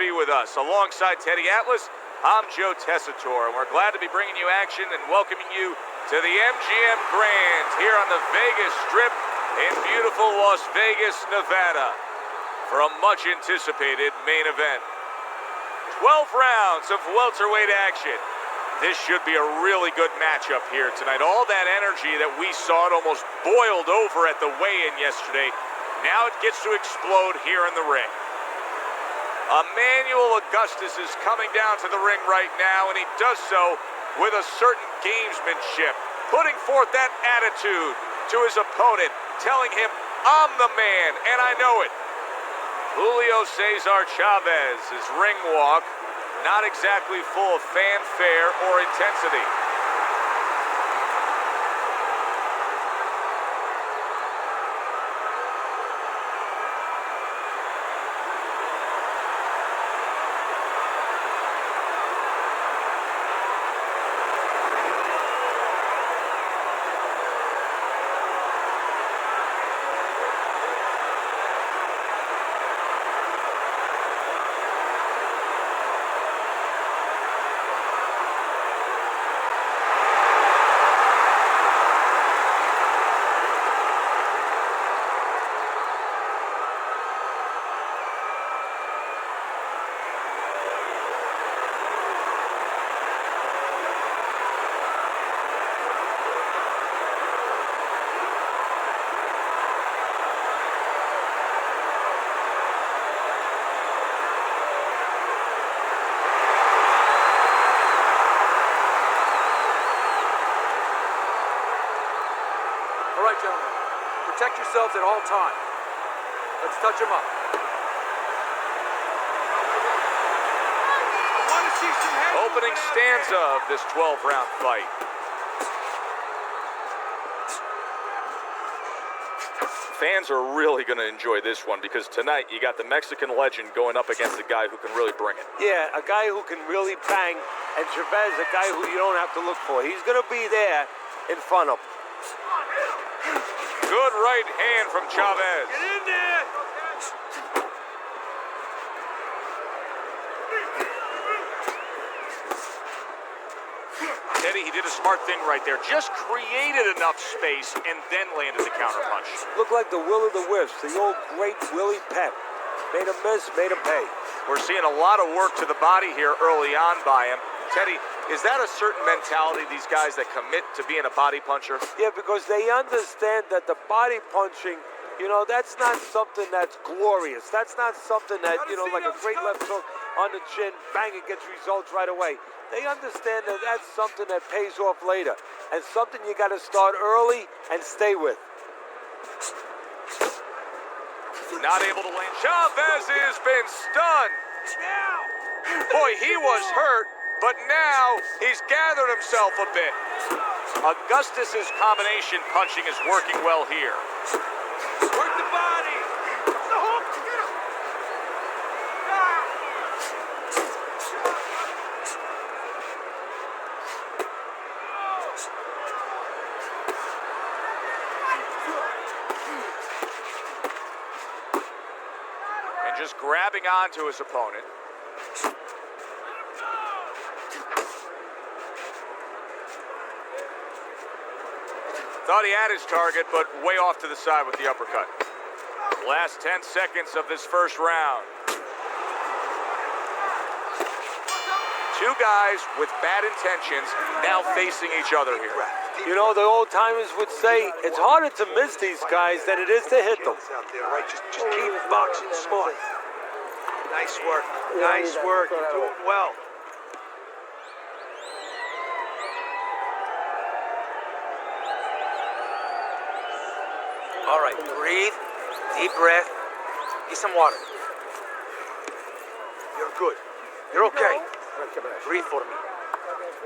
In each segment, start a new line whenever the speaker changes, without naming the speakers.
be with us. Alongside Teddy Atlas, I'm Joe Tessitore, and we're glad to be bringing you action and welcoming you to the MGM Grand here on the Vegas Strip in beautiful Las Vegas, Nevada, for a much-anticipated main event. 12 rounds of welterweight action. This should be a really good matchup here tonight. All that energy that we saw, it almost boiled over at the weigh-in yesterday. Now it gets to explode here in the ring. Emmanuel Augustus is coming down to the ring right now, and he does so with a certain gamesmanship, putting forth that attitude to his opponent, telling him, I'm the man, and I know it. Julio Cesar Chavez's ring walk, not exactly full of fanfare or intensity.
All right, gentlemen, protect yourselves at all times. Let's touch them up. I want to see some head
Opening stanza of this 12-round fight. Fans are really going to enjoy this one because tonight you got the Mexican legend going up against a guy who can really bring it.
Yeah, a guy who can really bang, and Chavez, a guy who you don't have to look for. He's going to be there in front of him.
Good right hand from Chavez.
Get in there!
Teddy, he did a smart thing right there. Just created enough space and then landed the counterpunch.
Looked like the will of the wisps, the old great Willie Pep. Made him miss, made him pay.
We're seeing a lot of work to the body here early on by him. Teddy, is that a certain mentality, these guys that commit to being a body puncher?
Yeah, because they understand that the body punching, you know, that's not something that's glorious. That's not something that, you know, like a great left hook on the chin, bang, it gets results right away. They understand that that's something that pays off later, and something you got to start early and stay with.
Not able to land. Chavez has been stunned. Boy, he was hurt, but now he's gathered himself a bit. Augustus's combination punching is working well here.
Work the body! The hook!
And just grabbing onto his opponent. Thought he had his target, but way off to the side with the uppercut. Last 10 seconds of this first round. Two guys with bad intentions now facing each other here.
You know, the old timers would say it's harder to miss these guys than it is to hit them.
Out there, right? Just keep boxing smart. Nice work. Nice work. You're doing well. All right, breathe, deep breath, get some water. You're good. You're okay. Breathe for me.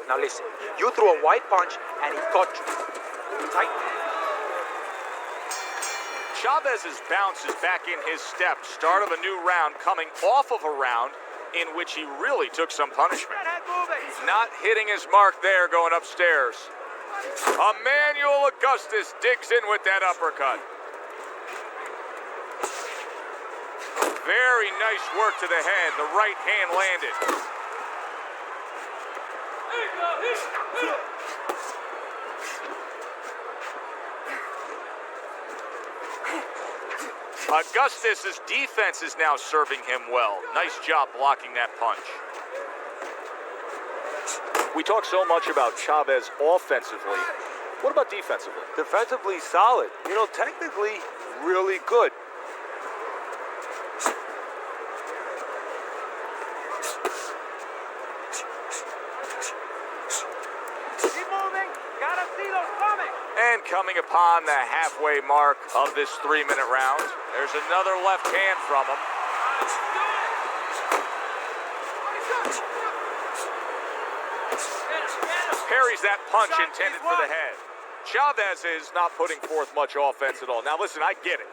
Now listen, you threw a white punch and he caught you. Tight.
Chavez's bounce is back in his step. Start of a new round coming off of a round in which he really took some punishment. Not hitting his mark there going upstairs. Emmanuel Augustus digs in with that uppercut. Very nice work to the head. The right hand landed. Augustus's defense is now serving him well. Nice job blocking that punch. We talk so much about Chavez offensively. What about defensively?
Defensively solid. You know, technically really good.
Keep moving. Gotta see those coming.
And coming upon the halfway mark of this 3-minute round, there's another left hand from him. Parries that punch intended for the head. Chavez is not putting forth much offense at all. Now listen, I get it.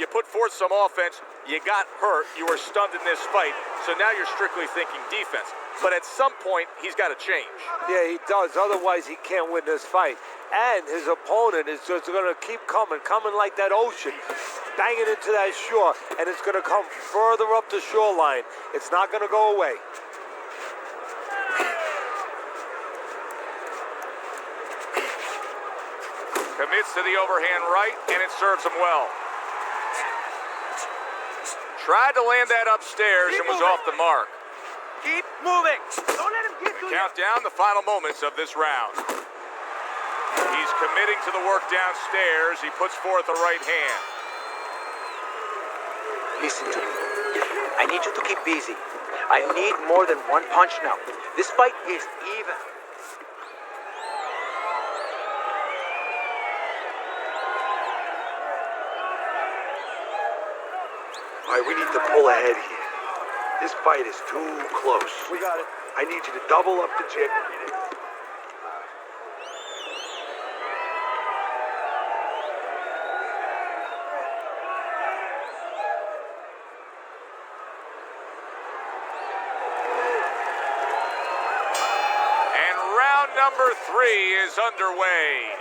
You put forth some offense, you got hurt, you were stunned in this fight, so now you're strictly thinking defense. But at some point, he's got to change.
Yeah, he does. Otherwise, he can't win this fight. And his opponent is just going to keep coming like that ocean, banging into that shore, and it's going to come further up the shoreline. It's not going to go away.
Commits to the overhand right, and it serves him well. Tried to land that upstairs and was off the mark.
Keep moving. Don't let him get to you.
Count down the final moments of this round. He's committing to the work downstairs. He puts forth a right hand.
Listen to me. I need you to keep busy. I need more than one punch now. This fight is even.
All right, we need to pull ahead here. This fight is too close.
We got it.
I need you to double up the jig.
And round number 3 is underway.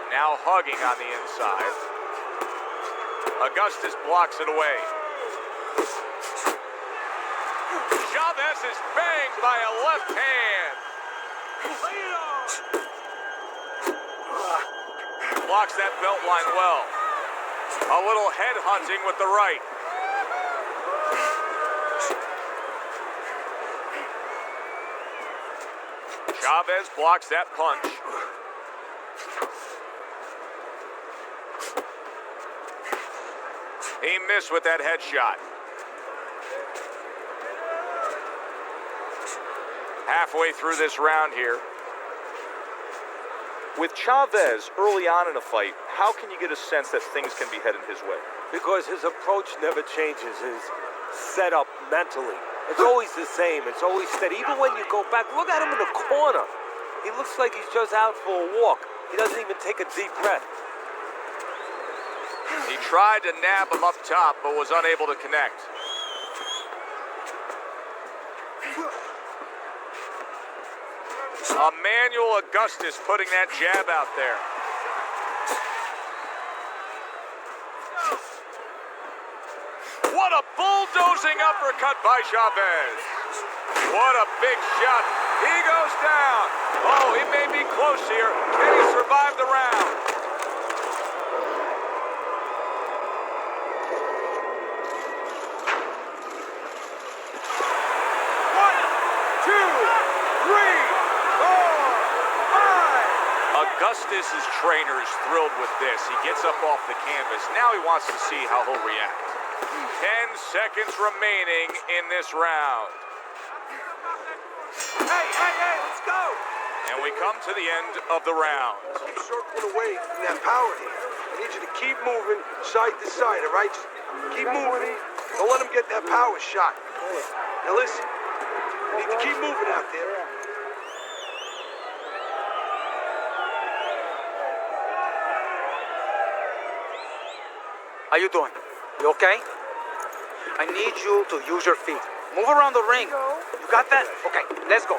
Now hugging on the inside. Augustus blocks it away. Chavez is banged by a left hand. Blocks that belt line well. A little head hunting with the right. Chavez blocks that punch. He missed with that headshot. Halfway through this round here. With Chavez early on in a fight, how can you get a sense that things can be heading his way?
Because his approach never changes, his setup mentally. It's always the same. It's always steady. Even when you go back, look at him in the corner. He looks like he's just out for a walk. He doesn't even take a deep breath.
He tried to nab him up top, but was unable to connect. Emmanuel Augustus putting that jab out there. What a bulldozing uppercut by Chavez. What a big shot. He goes down. Oh, he may be close here. Can he survive the round? Augustus's trainer is thrilled with this. He gets up off the canvas. Now he wants to see how he'll react. 10 seconds remaining in this round.
Hey, let's go.
And we come to the end of the round.
Keep circling away from that power here. I need you to keep moving side to side, all right? Just keep moving. Don't let him get that power shot. Now listen, you need to keep moving out there.
How you doing? You okay? I need you to use your feet. Move around the ring. You got that? Okay, let's go.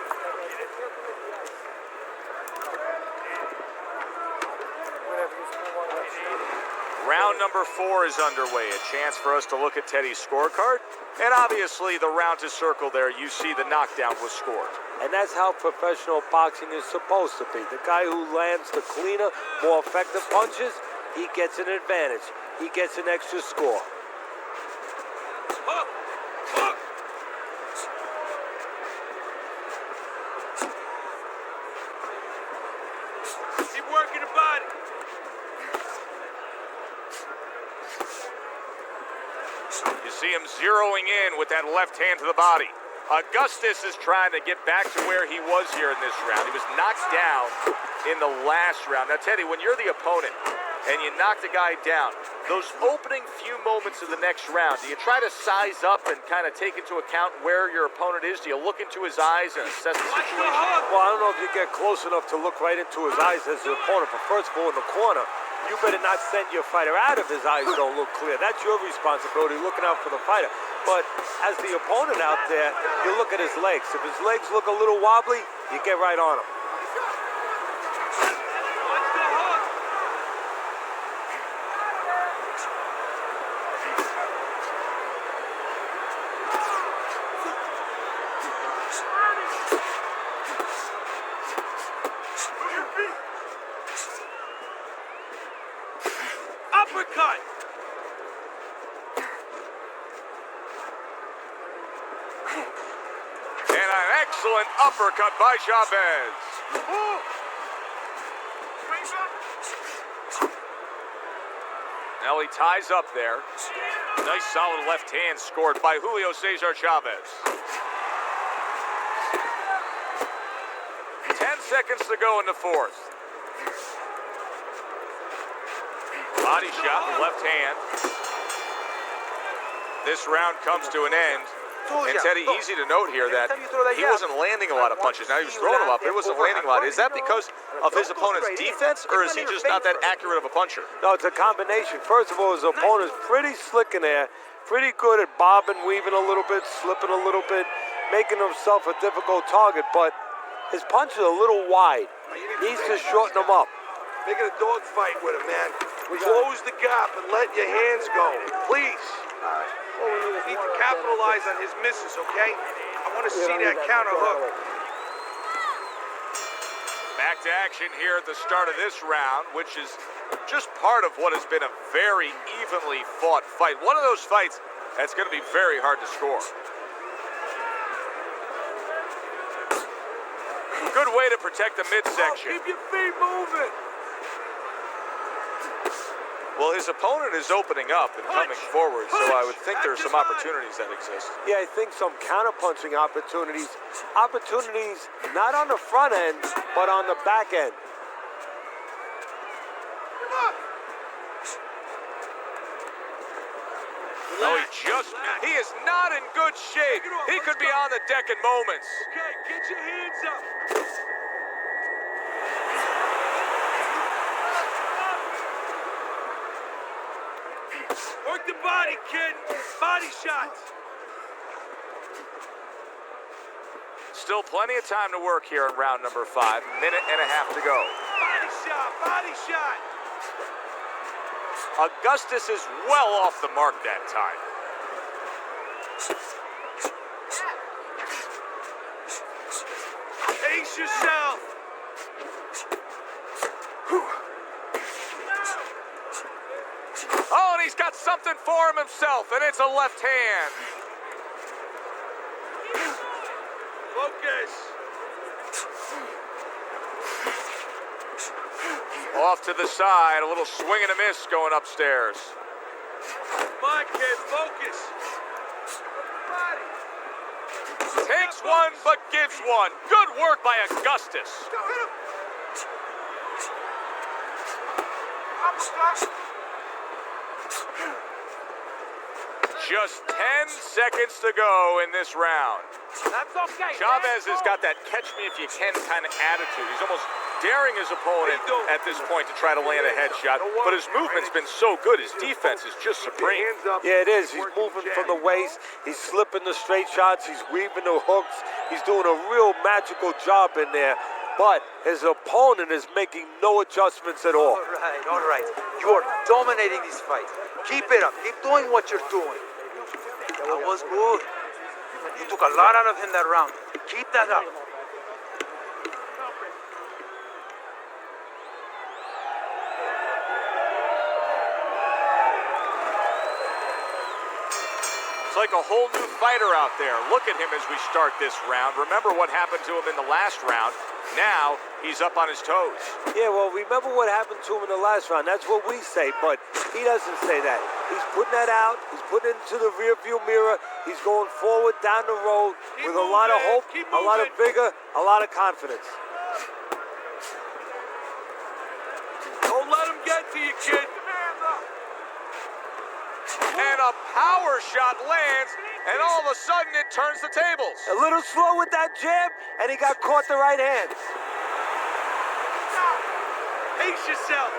Round number 4 is underway. A chance for us to look at Teddy's scorecard. And obviously, the round is circled there. You see the knockdown was scored.
And that's how professional boxing is supposed to be. The guy who lands the cleaner, more effective punches, he gets an advantage. He gets an extra score.
Keep working the body.
You see him zeroing in with that left hand to the body. Augustus is trying to get back to where he was here in this round. He was knocked down in the last round. Now, Teddy, when you're the opponent and you knock the guy down, those opening few moments of the next round, do you try to size up and kind of take into account where your opponent is? Do you look into his eyes and assess the situation?
Well, I don't know if you get close enough to look right into his eyes as your opponent, but first of all, in the corner, you better not send your fighter out if his eyes don't look clear. That's your responsibility, looking out for the fighter. But as the opponent out there, you look at his legs. If his legs look a little wobbly, you get right on him.
Uppercut!
And an excellent uppercut by Chavez. Now he ties up there. Nice solid left hand scored by Julio Cesar Chavez. 10 seconds to go in the 4th. Body shot, left hand. This round comes to an end. And Teddy, easy to note here that he wasn't landing a lot of punches. Now he was throwing them up, but he wasn't landing a lot. Is that because of his opponent's defense, or is he just not that accurate of a puncher?
No, it's a combination. First of all, his opponent's pretty slick in there, pretty good at bobbing, weaving a little bit, slipping a little bit, making himself a difficult target, but his punch is a little wide. Needs to shorten them up.
Make it a dog fight with him, man. Close the gap and let your hands go, please. You need to capitalize on his misses, okay? I want to see that counter hook.
Back to action here at the start of this round, which is just part of what has been a very evenly fought fight. One of those fights that's going to be very hard to score. Good way to protect the midsection.
Keep your feet moving.
Well, his opponent is opening up and coming forward, so I would think there are some opportunities that exist.
Yeah, I think some counter-punching opportunities. Opportunities not on the front end, but on the back end.
No, he is not in good shape. He could be on the deck in moments.
Okay, get your hands up. Work the body, kid. Body shots.
Still plenty of time to work here in round number 5. Minute and a half to go.
Body shot, body shot.
Augustus is well off the mark that time.
Pace yourself.
Oh, and he's got something for him himself, and it's a left hand.
Focus.
Off to the side, a little swing and a miss going upstairs.
Come on, kid, focus.
Takes one, but gives one. Good work by Augustus. Just 10 seconds to go in this round.
That's okay.
Chavez has got that catch-me-if-you-can kind of attitude. He's almost daring his opponent at this point to try to land a headshot, but his movement's been so good. His defense is just supreme.
Yeah, it is. He's moving from the waist. He's slipping the straight shots. He's weaving the hooks. He's doing a real magical job in there. But his opponent is making no adjustments at all.
All right. You are dominating this fight. Keep it up. Keep doing what you're doing. That was good. You took a lot out of him that round. Keep that up.
It's like a whole new fighter out there. Look at him as we start this round. Remember what happened to him in the last round. Now he's up on his toes.
Yeah, well, remember what happened to him in the last round. That's what we say, but he doesn't say that. He's putting that out. He's putting it into the rearview mirror. He's going forward down the road with a lot of hope, a lot of vigor, a lot of confidence.
Don't let him get to you, kid.
And a power shot lands, and all of a sudden it turns the tables.
A little slow with that jab, and he got caught the right hand.
Pace yourself.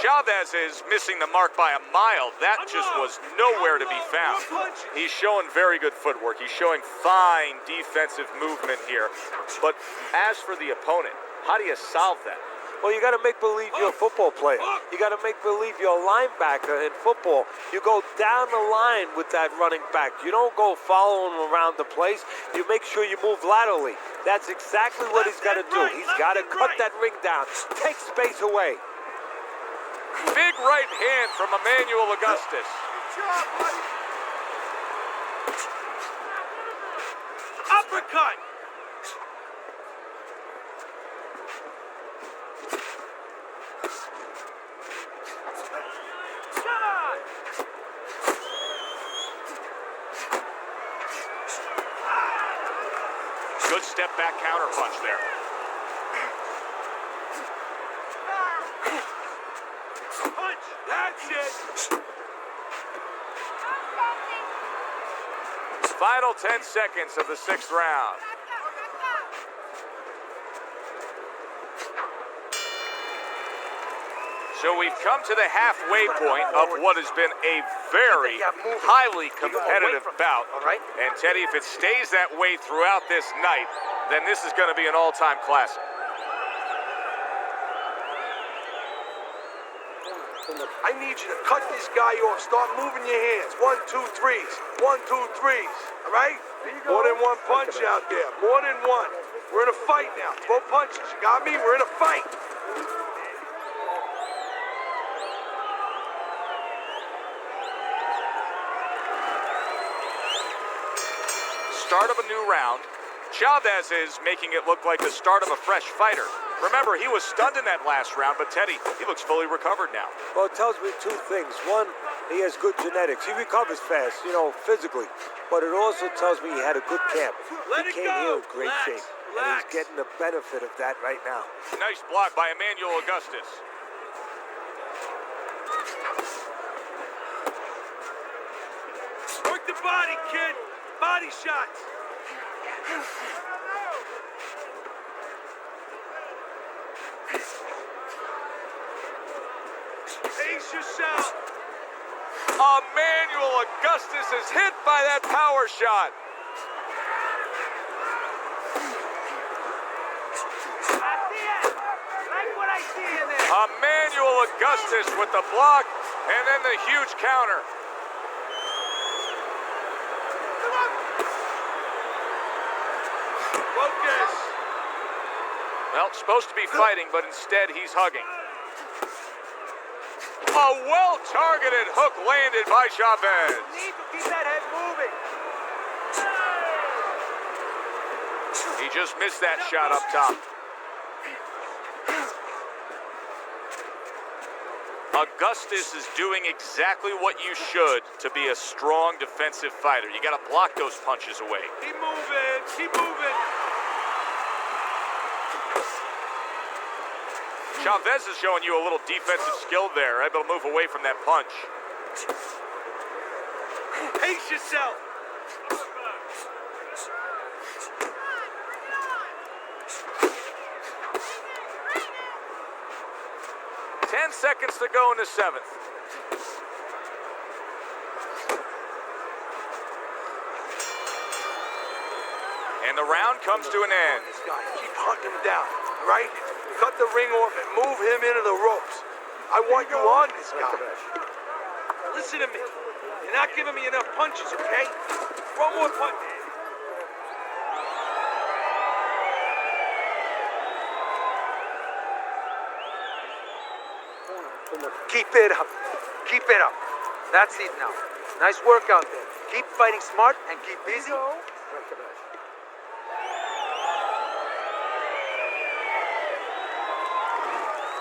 Chavez is missing the mark by a mile. That just was nowhere to be found. He's showing very good footwork. He's showing fine defensive movement here. But as for the opponent, how do you solve that?
Well, you got to make believe you're a football player. You got to make believe you're a linebacker in football. You go down the line with that running back. You don't go following him around the place. You make sure you move laterally. That's exactly what he's got to do. He's got to cut that ring down, take space away.
Big right hand from Emmanuel Augustus.
Uppercut.
Good step back counter punch there.
Punch. That's it.
Final 10 seconds of the 6th round. So we've come to the halfway point of what has been a very highly competitive bout. And Teddy, if it stays that way throughout this night, then this is going to be an all-time classic.
I need you to cut this guy off. Start moving your hands. 1, 2, 3s. 1, 2, 3s. All right? More than one punch out there. More than one. We're in a fight now. Throw punches. You got me? We're in a fight.
Start of a new round. Chavez is making it look like the start of a fresh fighter. Remember, he was stunned in that last round, but Teddy, he looks fully recovered now.
Well, it tells me two things. One, he has good genetics. He recovers fast, physically. But it also tells me he had a good camp.
Let
he
it
came
go.
here in great
Relax.
shape. And
Relax.
he's getting the benefit of that right now.
Nice block by Emmanuel Augustus.
Work the body, kid. Body shots. Pace yourself.
Emmanuel Augustus is hit by that power shot.
I see it. Like what I see in there.
Emmanuel Augustus with the block and then the huge counter.
Focus.
Well, supposed to be fighting, but instead he's hugging. A well-targeted hook landed by Chavez.
Need to keep that head moving.
He just missed that shot up top. Augustus is doing exactly what you should to be a strong defensive fighter. You got to block those punches away.
Keep moving. Keep moving.
Chavez is showing you a little defensive skill there, able to move away from that punch.
Pace yourself.
10 seconds to go in the 7th. And the round comes to an end.
This guy, keep hunting him down, right? Cut the ring off and move him into the ropes. I want you on this guy. Listen to me. You're not giving me enough punches, okay? One more punch.
Keep it up. Keep it up. That's it now. Nice work out there. Keep fighting smart and keep busy.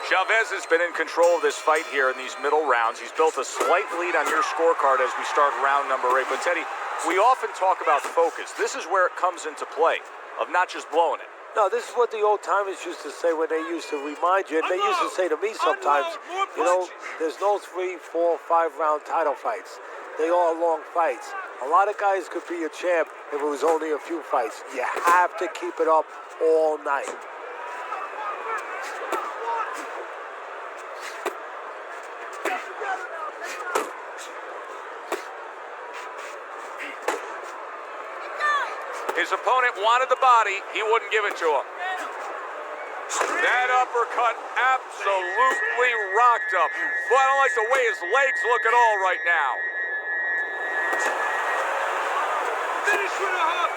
Chavez has been in control of this fight here in these middle rounds. He's built a slight lead on your scorecard as we start round number 8. But Teddy, we often talk about focus. This is where it comes into play, of not just blowing it.
No, this is what the old timers used to say when they used to remind you. And they used to say to me sometimes, you know, there's no 3, 4, 5 round title fights. They are long fights. A lot of guys could be a champ if it was only a few fights. You have to keep it up all night.
His opponent wanted the body. He wouldn't give it to him. That uppercut absolutely rocked him. Boy, I don't like the way his legs look at all right now.
Finish with a hook.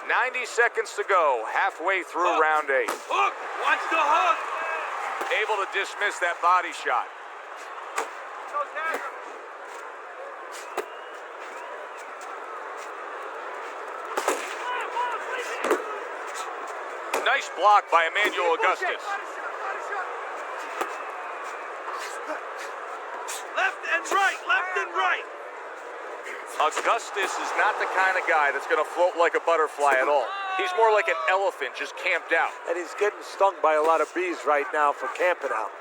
90 seconds to go, halfway through round 8.
Hook. Watch the hook.
Able to dismiss that body shot. Nice block by Emmanuel Augustus.
Left and right. Left and right.
Augustus is not the kind of guy that's going to float like a butterfly at all. He's more like an elephant just camped out.
And he's getting stung by a lot of bees right now for camping out.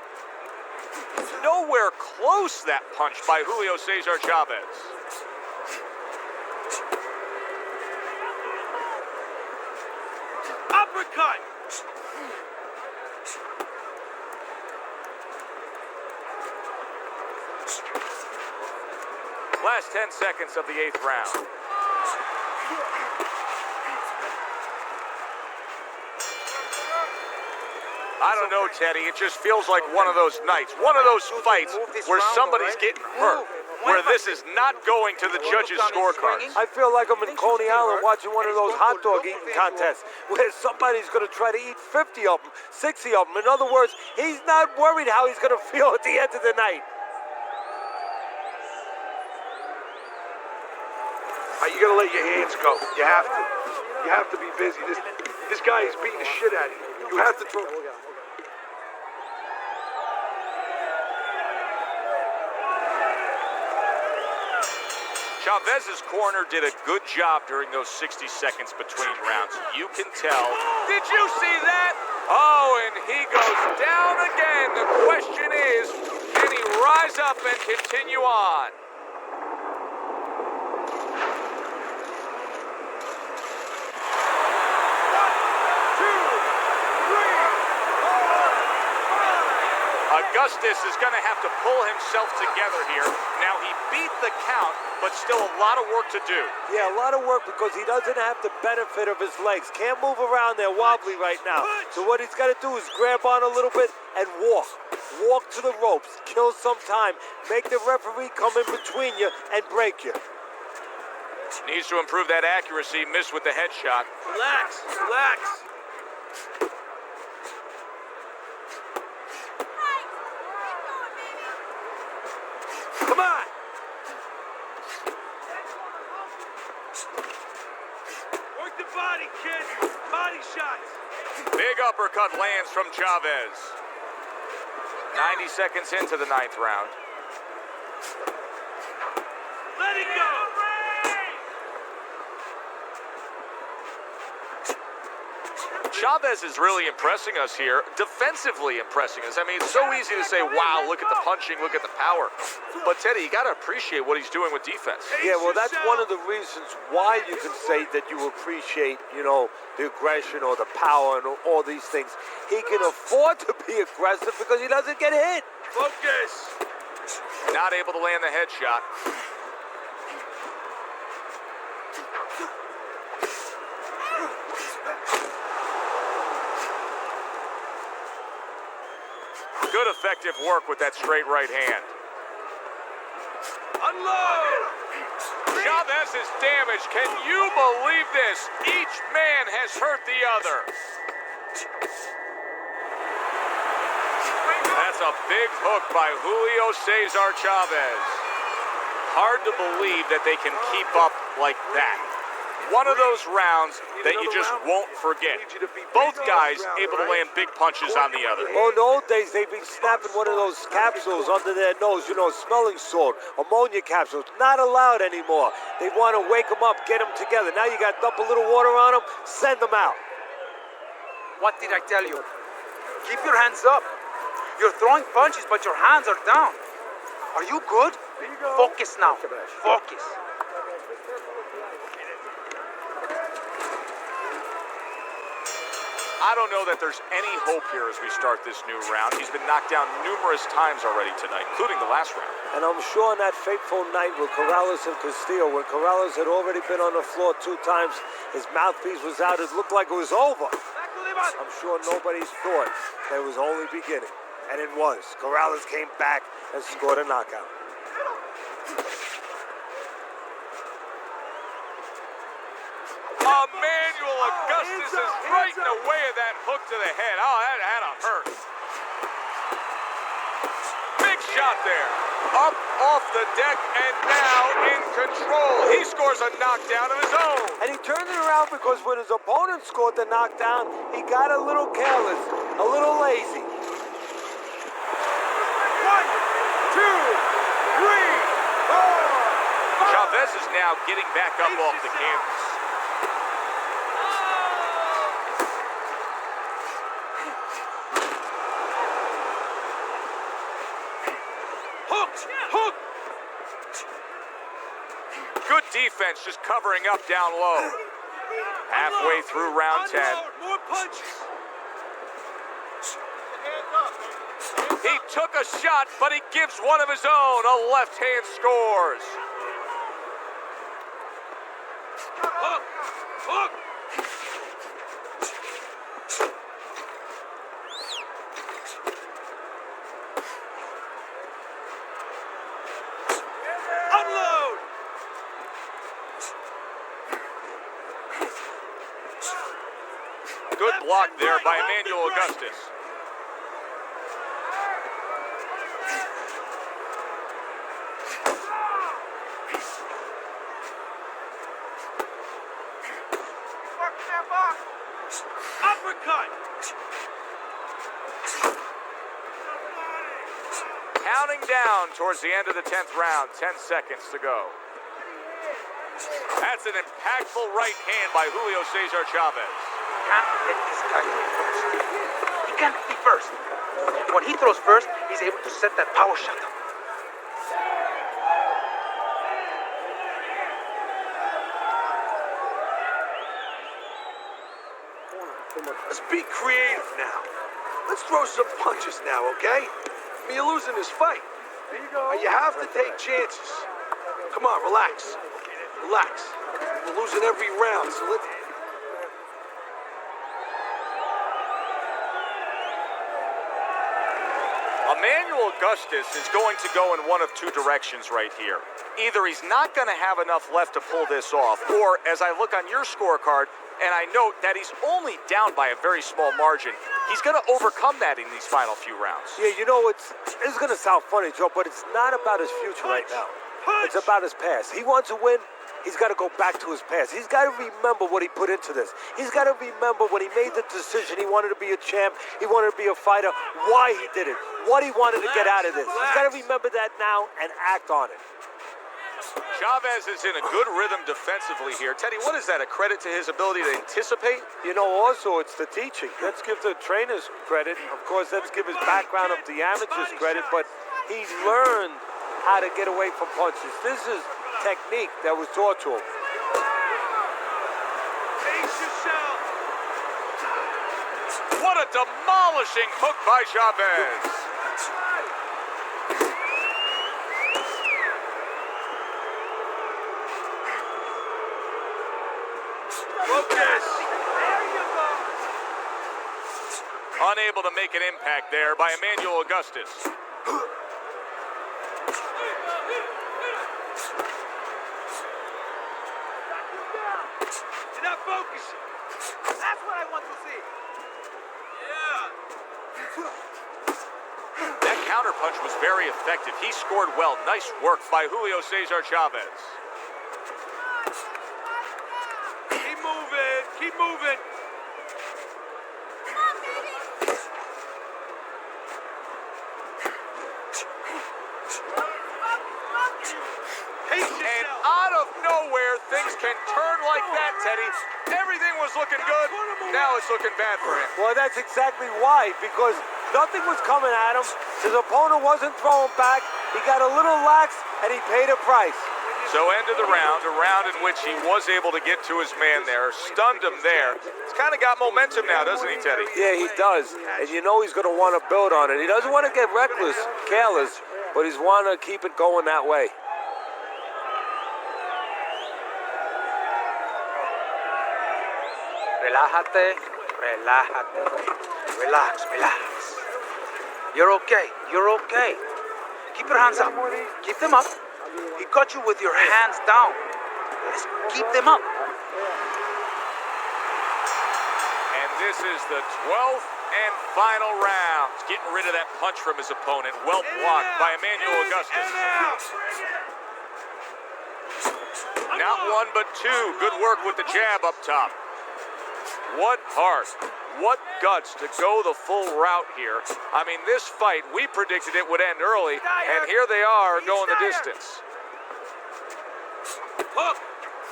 Nowhere close that punch by Julio Cesar Chavez.
Uppercut.
Last 10 seconds of the 8th round. I don't know, Teddy. It just feels like one of those nights, one of those fights where somebody's getting hurt, where this is not going to the judges' scorecards.
I feel like I'm in Coney Island watching one of those hot dog eating contests where somebody's going to try to eat 50 of them, 60 of them. In other words, he's not worried how he's going to feel at the end of the night.
You gotta let your hands go. You have to. You have to be busy. This guy is beating the shit out of you. You have to throw.
Chavez's corner did a good job during those 60 seconds between rounds. You can tell. Did you see that? Oh, and he goes down again. The question is, can he rise up and continue on? Augustus is going to have to pull himself together here. Now, he beat the count, but still a lot of work to do.
Yeah, a lot of work because he doesn't have the benefit of his legs. Can't move around there wobbly right now. So what he's got to do is grab on a little bit and walk. Walk to the ropes. Kill some time. Make the referee come in between you and break you.
Needs to improve that accuracy. Missed with the headshot.
Relax. Relax. Come on. Work the body, kid. Body shots.
Big uppercut lands from Chavez. 90 seconds into the 9th round.
Let it go.
Chavez is really impressing us here, defensively impressing us. I mean, it's so easy to say, wow, look at the punching, look at the power. But, Teddy, you got to appreciate what he's doing with defense.
Yeah, well, that's one of the reasons why you can say that you appreciate, you know, the aggression or the power and all these things. He can afford to be aggressive because he doesn't get hit.
Focus.
Not able to land the headshot. Good effective work with that straight right hand.
Unload.
Chavez is damaged. Can you believe this? Each man has hurt the other. That's a big hook by Julio Cesar Chavez. Hard to believe that they can keep up like that. One of those rounds that you just won't forget. Both guys able to land big punches on the other.
Well, in the old days, they'd be snapping one of those capsules under their nose, you know, smelling salt, ammonia capsules. Not allowed anymore. They want to wake them up, get them together. Now you got to dump a little water on them, send them out.
What did I tell you? Keep your hands up. You're throwing punches, but your hands are down. Are you good? Focus now. Focus.
I don't know that there's any hope here as we start this new round. He's been knocked down numerous times already tonight, including the last round.
And I'm sure on that fateful night with Corrales and Castillo, when Corrales had already been on the floor 2 times, his mouthpiece was out, it looked like it was over. I'm sure nobody thought that it was only beginning. And it was. Corrales came back and scored a knockout.
Emmanuel Augustus is right in the way of that hook to the head. Oh, that had to hurt. Big shot there. Up off the deck and now in control. He scores a knockdown of his own.
And he turned it around because when his opponent scored the knockdown, he got a little careless, a little lazy.
1, 2, 3, 4.
Chavez is now getting back up off the canvas.
Hook.
Good defense, just covering up down low. Halfway through round 10.
More punches.
He took a shot, but he gives one of his own. A left hand scores.
Hook. Hook. Unload.
Good block there by Emmanuel Augustus.
Uppercut.
Counting down towards the end of the 10th round. 10 seconds to go. That's an impactful right hand by Julio Cesar Chavez.
Can't let this guy be first. He can't be first. When he throws first, he's able to set that power shot up.
Let's be creative now. Let's throw some punches now, okay? I mean, you're losing this fight. You have to take chances. Come on, relax. Relax. We're losing every round, so let's...
Emmanuel Augustus is going to go in one of 2 directions right here. Either he's not going to have enough left to pull this off, or as I look on your scorecard, and I note that he's only down by a very small margin, he's going to overcome that in these final few rounds.
Yeah, you know, it's going to sound funny, Joe, but it's not about his future right now. It's about his past. He wants to win. He's got to go back to his past. He's got to remember what he put into this. He's got to remember when he made the decision he wanted to be a champ, he wanted to be a fighter, why he did it, what he wanted to get out of this. He's got to remember that now and act on it.
Chavez is in a good rhythm defensively here. Teddy, what is that, a credit to his ability to anticipate?
You know, also, it's the teaching. Let's give the trainers credit. Of course, let's give his background of the amateurs credit, but he learned how to get away from punches. This is technique that was taught to him.
Pace yourself.
What a demolishing hook by Chavez.
Focus.
Unable to make an impact there by Emmanuel Augustus.
You're not focusing.
That's what I want to see.
That counterpunch was very effective. He scored well. Nice work by Julio Cesar Chavez.
Keep moving. Keep moving. Pace
And
yourself.
out of nowhere, things can turn like that, Teddy. Everything was looking good. Now it's looking bad for him.
Well, that's exactly why, because nothing was coming at him. His opponent wasn't throwing back. He got a little lax, and he paid a price.
So end of the round, a round in which he was able to get to his man there, stunned him there. He's kind of got momentum now, doesn't he, Teddy?
Yeah, he does. And you know he's going to want to build on it. He doesn't want to get reckless, careless, but he's want to keep it going that way.
Relájate, relájate. Relax, relax. You're okay. You're okay. Keep your hands up. Keep them up. He caught you with your hands down. Let's keep them up.
And this is the 12th and final round. Getting rid of that punch from his opponent. Well blocked by Emmanuel Augustus. Not one, but two. Good work with the jab up top. What heart, what guts to go the full route here. I mean, this fight, we predicted it would end early, and here they are going the distance.
Hook.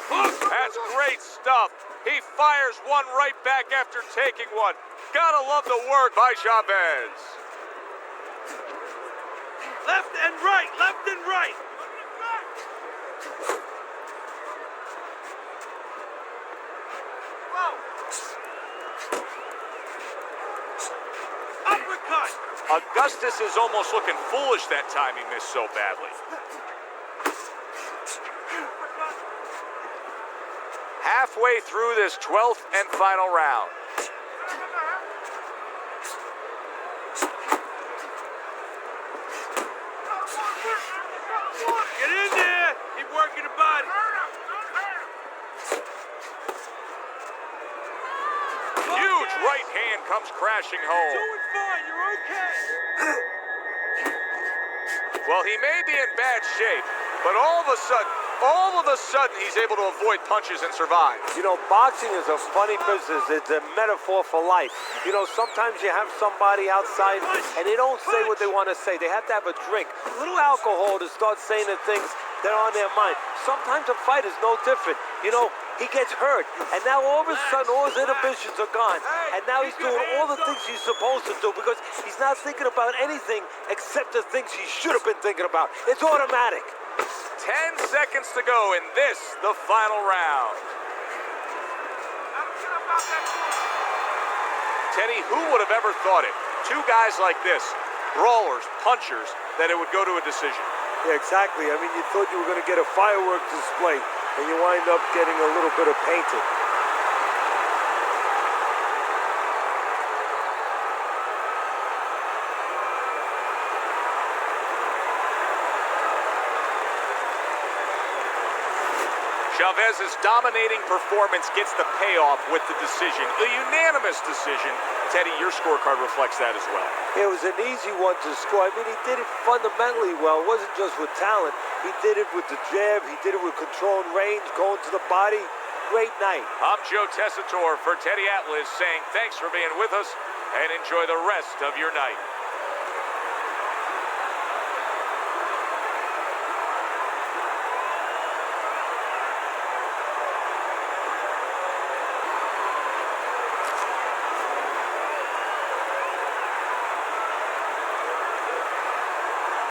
Hook.
That's great stuff. He fires one right back after taking one. Gotta love the work by Chavez.
Left and right. Left and right. Uppercut.
Augustus is almost looking foolish that time he missed so badly. Halfway through this 12th and final round.
Get in there. Keep working the body.
Huge right hand comes crashing home.
Doing fine. You're okay.
Well, he may be in bad shape, but all of a sudden, he's able to avoid punches and survive.
You know, boxing is a funny business. It's a metaphor for life. You know, sometimes you have somebody outside and they don't say what they want to say. They have to have a drink, a little alcohol to start saying the things that are on their mind. Sometimes a fight is no different. You know, he gets hurt, and now all of a sudden all his inhibitions are gone. And now he's doing all the things he's supposed to do because he's not thinking about anything except the things he should have been thinking about. It's automatic.
10 seconds to go in this, the final round. Teddy, who would have ever thought it? Two guys like this, brawlers, punchers, that it would go to a decision.
Yeah, exactly. I mean, you thought you were going to get a fireworks display, and you wind up getting a little bit of painting.
Chavez's dominating performance gets the payoff with the decision. A unanimous decision. Teddy, your scorecard reflects that as well.
It was an easy one to score. I mean, he did it fundamentally well. It wasn't just with talent. He did it with the jab. He did it with control and range, going to the body. Great night.
I'm Joe Tessitore for Teddy Atlas saying thanks for being with us and enjoy the rest of your night.